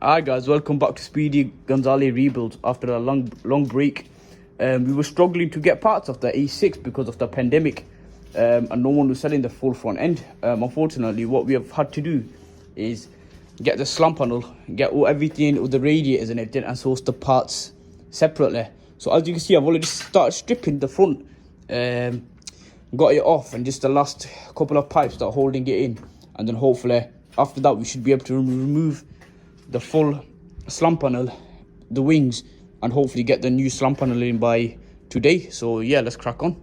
Hi guys, welcome back to Speedy Gonzalez Rebuild. After a long break, we were struggling to get parts of the A6 because of the pandemic, and no one was selling the full front end. Unfortunately, what we have had to do is get the slant panel, get everything with the radiators and everything, and source the parts separately. So as you can see, I've already started stripping the front, got it off, and just the last couple of pipes that are holding it in, and then hopefully after that we should be able to remove the full slant panel, the wings, and hopefully get the new slant panel in by today. So yeah, let's crack on.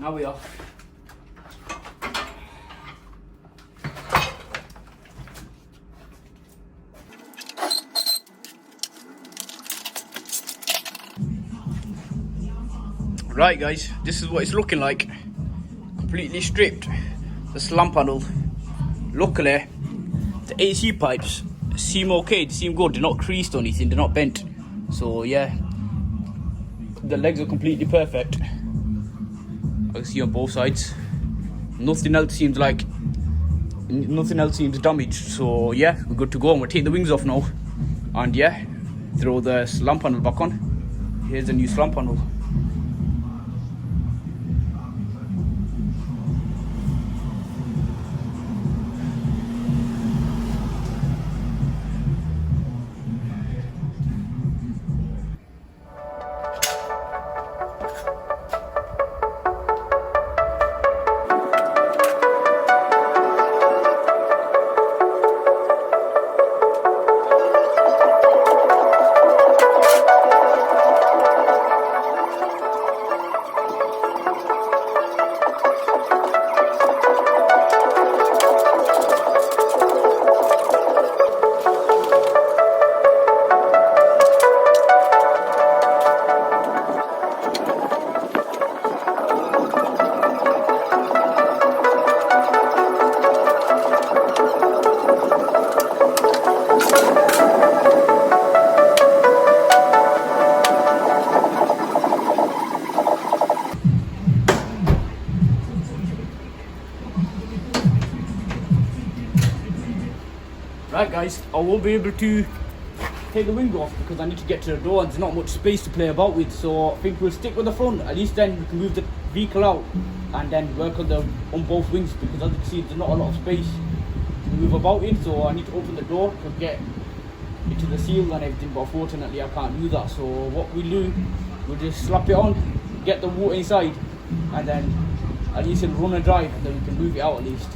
Now we are. Right guys, this is what it's looking like. Completely stripped. The slant panel. Luckily, the AC pipes seem okay, they seem good, they're not creased or anything, they're not bent. So yeah, the legs are completely perfect. I can see on both sides. Nothing else seems damaged. So yeah, we're good to go. I'm gonna take the wings off now, and yeah, throw the slant panel back on. Here's the new slant panel. Right guys, I won't be able to take the wing off because I need to get to the door and there's not much space to play about with, so I think we'll stick with the front. At least then we can move the vehicle out and then work on both wings, because as you can see there's not a lot of space to move about in, so I need to open the door to get into the seal and everything, but unfortunately I can't do that. So what we'll do, we'll just slap it on, get the water inside, and then at least it'll run and drive, and then we can move it out at least.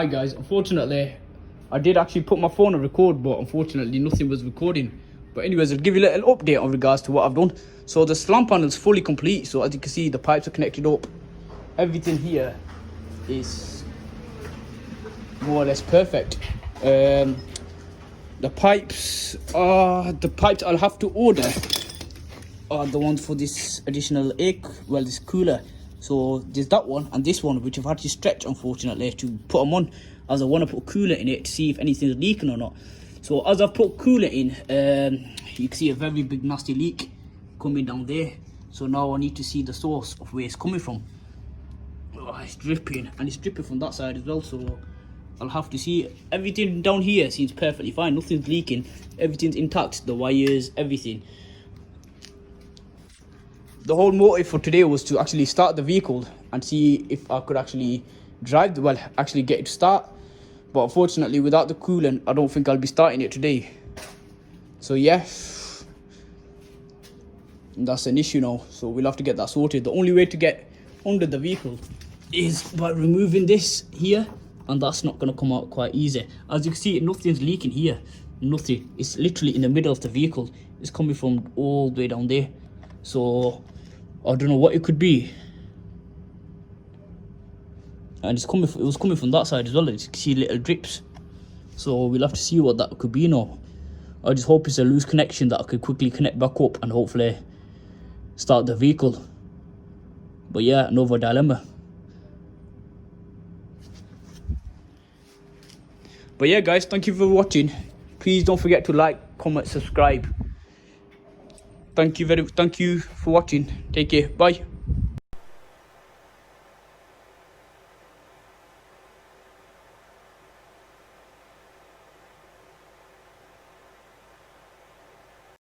Hi guys, unfortunately I did actually put my phone on record, but unfortunately nothing was recording. But anyways, I'll give you a little update on regards to what I've done. So the slant panel is fully complete. So as you can see, the pipes are connected up. Everything here is more or less perfect. The pipes I'll have to order are the ones for this additional this cooler. So there's that one and this one, which I've had to stretch unfortunately to put them on, as I want to put cooler in it to see if anything's leaking or not. So as I've put cooler in, you can see a very big nasty leak coming down there. So now I need to see the source of where it's coming from. Oh, it's dripping, and it's dripping from that side as well, so I'll have to see. Everything down here seems perfectly fine, nothing's leaking, everything's intact, the wires, everything. The whole motive for today was to actually start the vehicle and see if I could actually actually get it to start. But unfortunately, without the coolant, I don't think I'll be starting it today. So yeah, that's an issue now, so we'll have to get that sorted. The only way to get under the vehicle is by removing this here, and that's not going to come out quite easy. As you can see, nothing's leaking here, nothing. It's literally in the middle of the vehicle. It's coming from all the way down there, so I don't know what it could be. And it was coming from that side as well. As you can see, little drips, so we'll have to see what that could be now. I just hope it's a loose connection that I could quickly connect back up and hopefully start the vehicle. But yeah, another dilemma. But yeah guys, thank you for watching. Please don't forget to like, comment, subscribe. Thank you for watching. Take care. Bye.